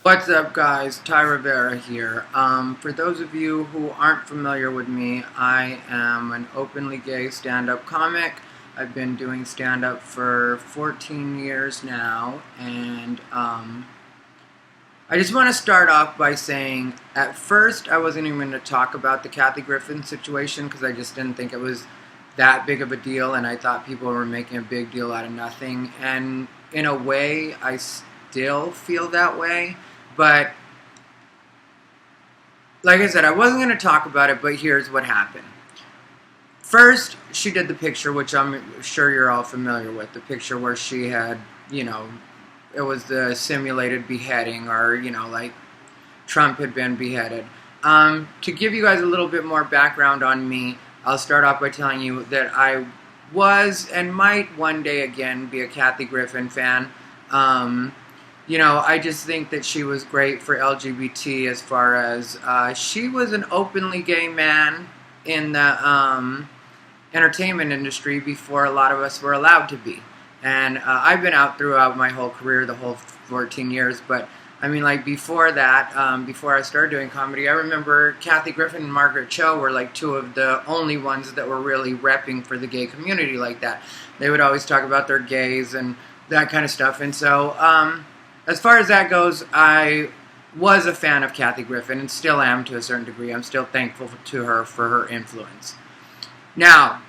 What's up, guys? Rivera here. For those of you who aren't familiar with me, I am an openly gay stand-up comic. I've been doing stand-up for 14 years now, and I just want to start off by saying, at first I wasn't even going to talk about the Kathy Griffin situation because I just didn't think it was that big of a deal, and I thought people were making a big deal out of nothing, and in a way, I still feel that way. But, like I said, I wasn't going to talk about it, but here's what happened. First, she did the picture, which I'm sure you're all familiar with. The picture where she had, it was the simulated beheading, or, like Trump had been beheaded. To give you guys a little bit more background on me, I'll start off by telling you that I was and might one day again be a Kathy Griffin fan. I just think that she was great for LGBT as far as she was an openly gay man in the entertainment industry before a lot of us were allowed to be. And I've been out throughout my whole career, the whole 14 years, but I mean, like before that, before I started doing comedy, I remember Kathy Griffin and Margaret Cho were like two of the only ones that were really repping for the gay community like that. They would always talk about their gays and that kind of stuff. And so, as far as that goes, I was a fan of Kathy Griffin and still am to a certain degree. I'm still thankful to her for her influence. Now,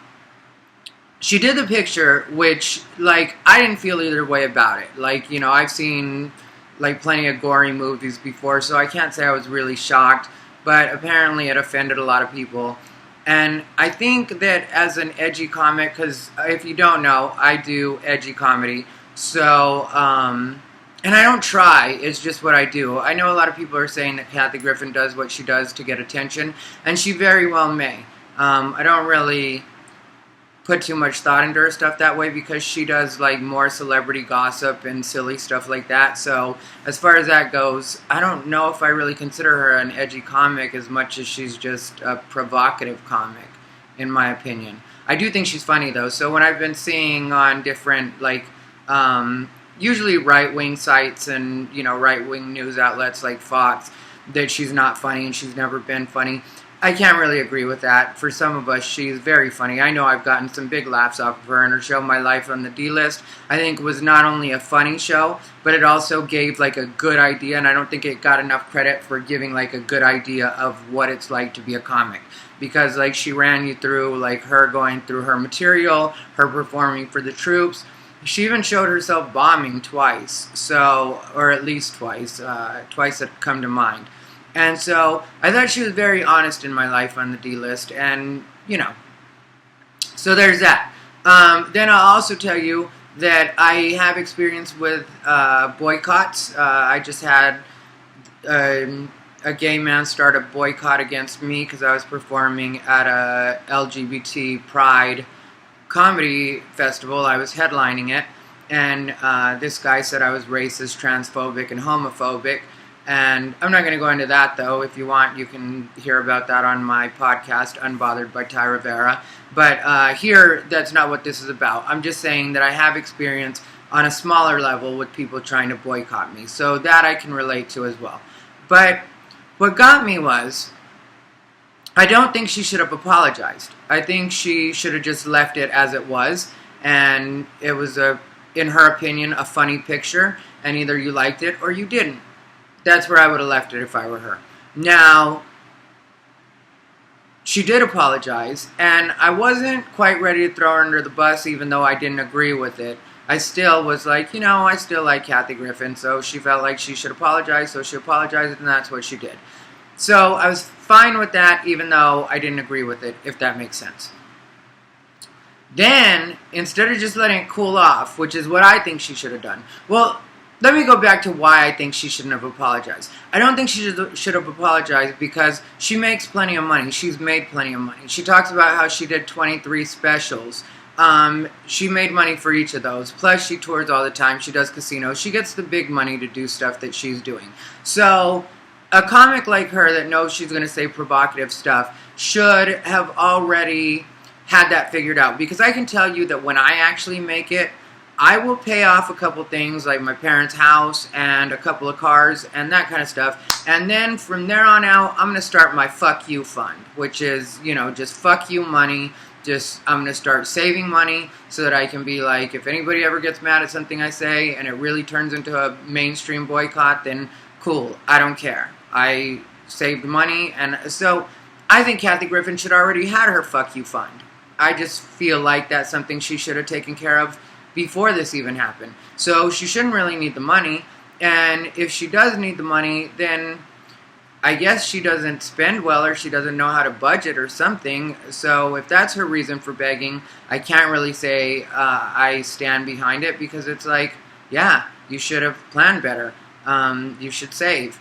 she did the picture, which, I didn't feel either way about it. I've seen, plenty of gory movies before, so I can't say I was really shocked, but apparently it offended a lot of people. And I think that as an edgy comic, because if you don't know, I do edgy comedy, so, and I don't try, it's just what I do. I know a lot of people are saying that Kathy Griffin does what she does to get attention, and she very well may. I don't really put too much thought into her stuff that way because she does, more celebrity gossip and silly stuff like that. So, as far as that goes, I don't know if I really consider her an edgy comic as much as she's just a provocative comic, in my opinion. I do think she's funny, though. So, when I've been seeing on different, usually right-wing sites and, right-wing news outlets like Fox, that she's not funny and she's never been funny, I can't really agree with that. For some of us, she's very funny. I know I've gotten some big laughs off of her, and her show, My Life on the D-List, I think was not only a funny show, but it also gave, a good idea, and I don't think it got enough credit for giving, a good idea of what it's like to be a comic. Because, she ran you through, her going through her material, her performing for the troops. She even showed herself bombing twice, or at least twice that come to mind. And so, I thought she was very honest in My Life on the D-List, and, so there's that. Then I'll also tell you that I have experience with boycotts. I just had a gay man start a boycott against me because I was performing at a LGBT Pride comedy festival. I was headlining it, and this guy said I was racist, transphobic, and homophobic. And I'm not going to go into that, though. If you want, you can hear about that on my podcast, Unbothered by Rivera. But here, that's not what this is about. I'm just saying that I have experience on a smaller level with people trying to boycott me. So that I can relate to as well. But what got me was, I don't think she should have apologized. I think she should have just left it as it was. And it was, in her opinion, a funny picture. And either you liked it or you didn't. That's where I would have left it if I were her. Now, she did apologize, and I wasn't quite ready to throw her under the bus, even though I didn't agree with it. I still was like, I still like Kathy Griffin, so she felt like she should apologize, so she apologized, and that's what she did. So I was fine with that, even though I didn't agree with it, if that makes sense. Then, instead of just letting it cool off, which is what I think she should have done, let me go back to why I think she shouldn't have apologized. I don't think she should have apologized because she makes plenty of money. She's made plenty of money. She talks about how she did 23 specials. She made money for each of those. Plus, she tours all the time. She does casinos. She gets the big money to do stuff that she's doing. So, a comic like her that knows she's going to say provocative stuff should have already had that figured out. Because I can tell you that when I actually make it, I will pay off a couple things like my parents' house and a couple of cars and that kind of stuff. And then from there on out, I'm going to start my fuck you fund, which is, just fuck you money. I'm going to start saving money so that I can be like, if anybody ever gets mad at something I say and it really turns into a mainstream boycott, then cool, I don't care. I saved money. And so I think Kathy Griffin should already had her fuck you fund. I just feel like that's something she should have taken care of before this even happened. So she shouldn't really need the money. And if she does need the money, then I guess she doesn't spend well or she doesn't know how to budget or something. So if that's her reason for begging, I can't really say I stand behind it, because it's like, yeah, you should have planned better. You should save.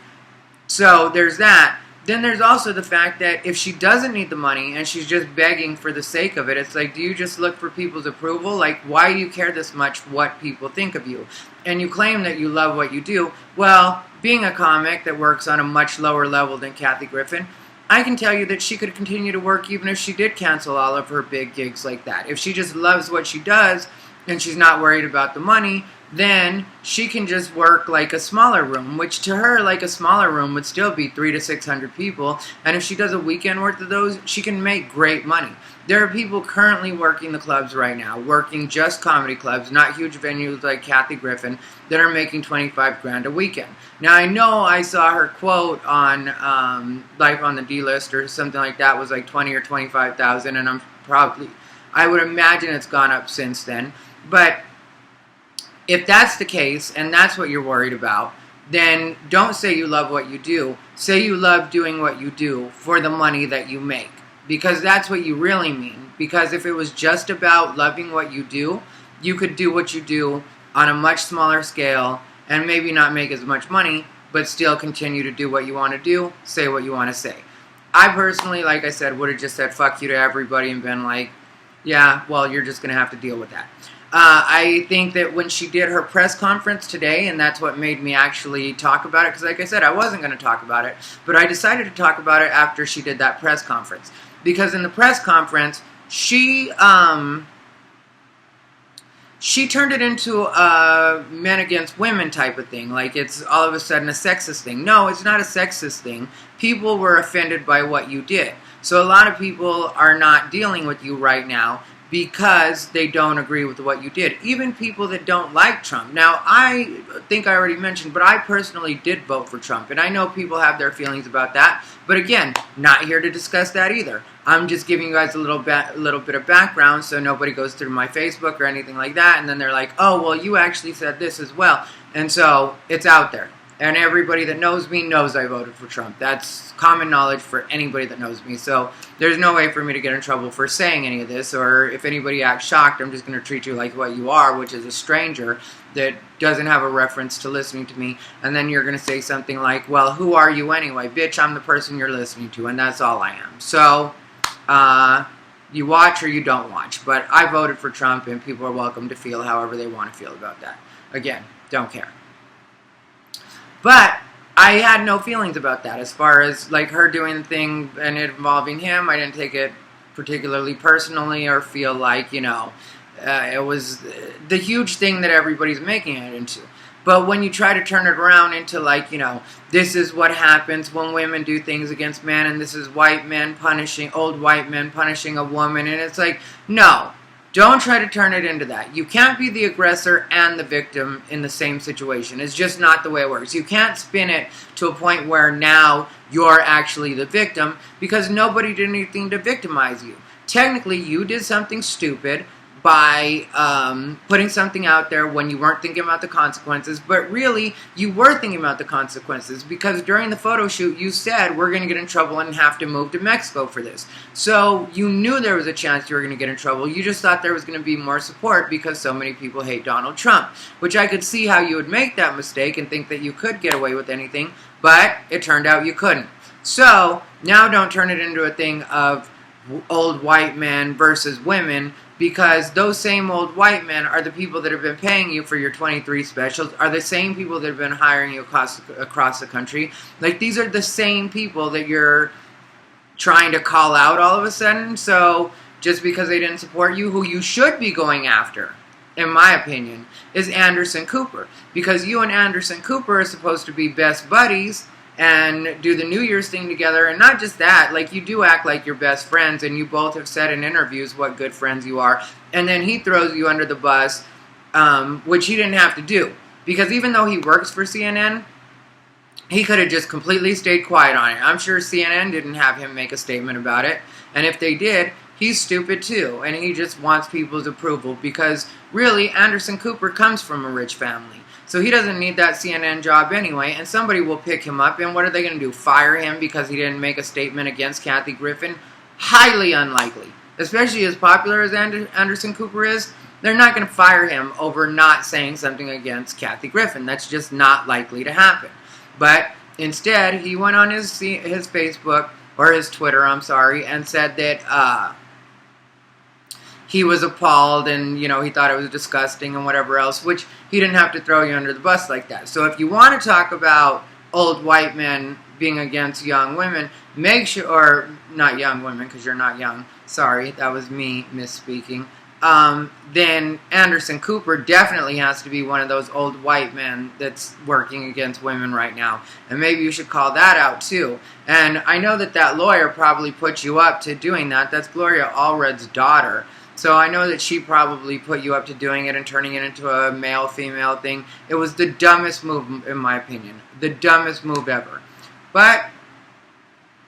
So there's that. Then there's also the fact that if she doesn't need the money and she's just begging for the sake of it, it's like, do you just look for people's approval? Like, why do you care this much what people think of you? And you claim that you love what you do. Well, being a comic that works on a much lower level than Kathy Griffin, I can tell you that she could continue to work even if she did cancel all of her big gigs like that. If she just loves what she does and she's not worried about the money, then she can just work like a smaller room, which to her, like a smaller room would still be 300 to 600 people. And if she does a weekend worth of those, she can make great money. There are people currently working the clubs right now, working just comedy clubs, not huge venues like Kathy Griffin, that are making 25 grand a weekend. Now, I know I saw her quote on Life on the D-List or something like that was like 20 or 25,000, and I would imagine it's gone up since then. But if that's the case, and that's what you're worried about, then don't say you love what you do. Say you love doing what you do for the money that you make. Because that's what you really mean. Because if it was just about loving what you do, you could do what you do on a much smaller scale and maybe not make as much money, but still continue to do what you want to do, say what you want to say. I personally, like I said, would have just said fuck you to everybody and been like, yeah, well, you're just going to have to deal with that. I think that when she did her press conference today, and that's what made me actually talk about it, because like I said, I wasn't going to talk about it, but I decided to talk about it after she did that press conference. Because in the press conference, she turned it into a men against women type of thing. Like it's all of a sudden a sexist thing. No, it's not a sexist thing. People were offended by what you did. So a lot of people are not dealing with you right now because they don't agree with what you did. Even people that don't like Trump. Now, I think I already mentioned, but I personally did vote for Trump. And I know people have their feelings about that. But again, not here to discuss that either. I'm just giving you guys a little bit of background so nobody goes through my Facebook or anything like that. And then they're like, oh, well, you actually said this as well. And so it's out there. And everybody that knows me knows I voted for Trump. That's common knowledge for anybody that knows me. So there's no way for me to get in trouble for saying any of this. Or if anybody acts shocked, I'm just going to treat you like what you are, which is a stranger that doesn't have a reference to listening to me. And then you're going to say something like, well, who are you anyway? Bitch, I'm the person you're listening to. And that's all I am. So you watch or you don't watch. But I voted for Trump, and people are welcome to feel however they want to feel about that. Again, don't care. But I had no feelings about that as far as like her doing the thing and it involving him. I didn't take it particularly personally or feel like, it was the huge thing that everybody's making it into. But when you try to turn it around into like, this is what happens when women do things against men, and this is old white men punishing a woman, and it's like, no. Don't try to turn it into that. You can't be the aggressor and the victim in the same situation. It's just not the way it works. You can't spin it to a point where now you're actually the victim because nobody did anything to victimize you. Technically, you did something stupid by putting something out there when you weren't thinking about the consequences, but really, you were thinking about the consequences because during the photo shoot, you said, we're going to get in trouble and have to move to Mexico for this. So you knew there was a chance you were going to get in trouble. You just thought there was going to be more support because so many people hate Donald Trump, which I could see how you would make that mistake and think that you could get away with anything, but it turned out you couldn't. So now don't turn it into a thing of old white men versus women, because those same old white men are the people that have been paying you for your 23 specials, are the same people that have been hiring you across the country. Like, these are the same people that you're trying to call out all of a sudden. So just because they didn't support you, who you should be going after, in my opinion, is Anderson Cooper. Because you and Anderson Cooper are supposed to be best buddies and do the New Year's thing together. And not just that, like, you do act like you're best friends, and you both have said in interviews what good friends you are. And then he throws you under the bus, which he didn't have to do. Because even though he works for CNN, he could have just completely stayed quiet on it. I'm sure CNN didn't have him make a statement about it. And if they did, he's stupid too. And he just wants people's approval. Because really, Anderson Cooper comes from a rich family. So he doesn't need that CNN job anyway. And somebody will pick him up. And what are they going to do? Fire him because he didn't make a statement against Kathy Griffin? Highly unlikely. Especially as popular as Anderson Cooper is. They're not going to fire him over not saying something against Kathy Griffin. That's just not likely to happen. But instead, he went on his Facebook, or his Twitter, I'm sorry, and said that he was appalled and, you know, he thought it was disgusting and whatever else, which he didn't have to throw you under the bus like that. So if you want to talk about old white men being against young women, make sure, or not young women because you're not young, sorry, that was me misspeaking, then Anderson Cooper definitely has to be one of those old white men that's working against women right now. And maybe you should call that out too. And I know that lawyer probably put you up to doing that. That's Gloria Allred's daughter. So I know that she probably put you up to doing it and turning it into a male-female thing. It was the dumbest move, in my opinion. The dumbest move ever. But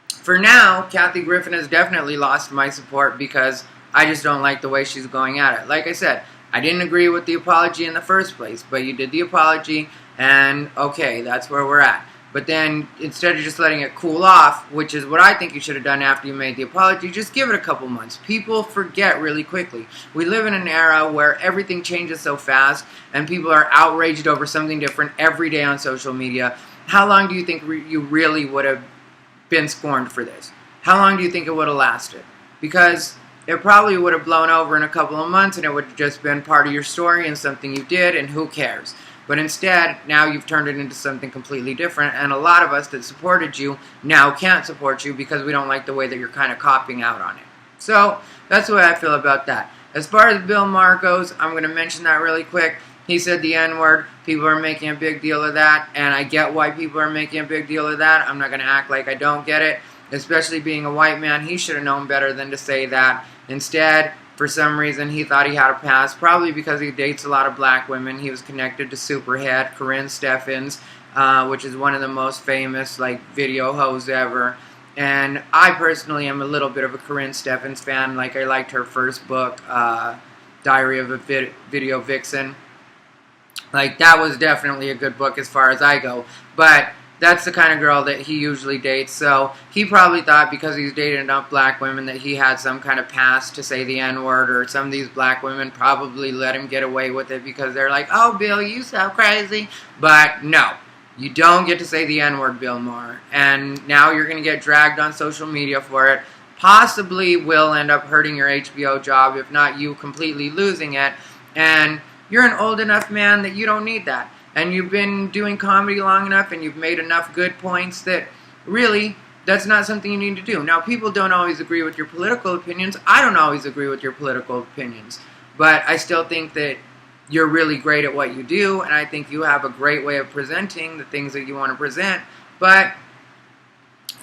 for now, Kathy Griffin has definitely lost my support because I just don't like the way she's going at it. Like I said, I didn't agree with the apology in the first place, but you did the apology, and okay, that's where we're at. But then, instead of just letting it cool off, which is what I think you should have done after you made the apology, just give it a couple months. People forget really quickly. We live in an era where everything changes so fast, and people are outraged over something different every day on social media. How long do you think you really would have been scorned for this? How long do you think it would have lasted? Because it probably would have blown over in a couple of months, and it would have just been part of your story and something you did, and who cares? But instead, now you've turned it into something completely different, and a lot of us that supported you now can't support you because we don't like the way that you're kind of copping out on it. So, that's the way I feel about that. As far as Bill Maher goes, I'm going to mention that really quick. He said the N-word. People are making a big deal of that, and I get why people are making a big deal of that. I'm not going to act like I don't get it. Especially being a white man, he should have known better than to say that. Instead, for some reason, he thought he had a pass, probably because he dates a lot of black women. He was connected to Superhead, Corinne Steffens, which is one of the most famous video hoes ever. And I personally am a little bit of a Corinne Steffens fan. Like, I liked her first book, Diary of a Video Vixen. Like, that was definitely a good book as far as I go. But that's the kind of girl that he usually dates. So he probably thought because he's dated enough black women that he had some kind of pass to say the N-word, or some of these black women probably let him get away with it because they're like, oh, Bill, you so crazy. But no, you don't get to say the N-word, Bill Maher. And now you're going to get dragged on social media for it. Possibly will end up hurting your HBO job, if not you completely losing it. And you're an old enough man that you don't need that. And you've been doing comedy long enough, and you've made enough good points that really, that's not something you need to do. Now, people don't always agree with your political opinions. I don't always agree with your political opinions. But I still think that you're really great at what you do, and I think you have a great way of presenting the things that you want to present. But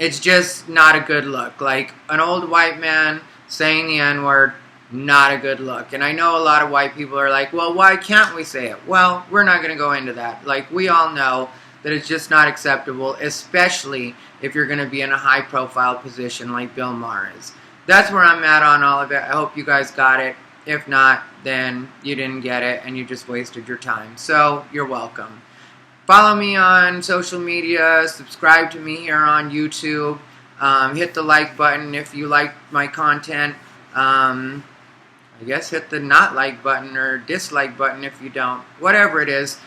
it's just not a good look. Like, an old white man saying the N-word, not a good look. And I know a lot of white people are like, well, why can't we say it? Well, we're not going to go into that. Like, we all know that it's just not acceptable, especially if you're going to be in a high-profile position like Bill Maher is. That's where I'm at on all of it. I hope you guys got it. If not, then you didn't get it, and you just wasted your time. So, you're welcome. Follow me on social media. Subscribe to me here on YouTube. Hit the like button if you like my content. I guess hit the not like button or dislike button if you don't. Whatever it is,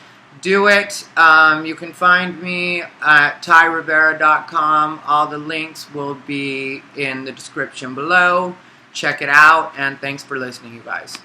do it. You can find me at tyrivera.com. All the links will be in the description below. Check it out, and thanks for listening, you guys.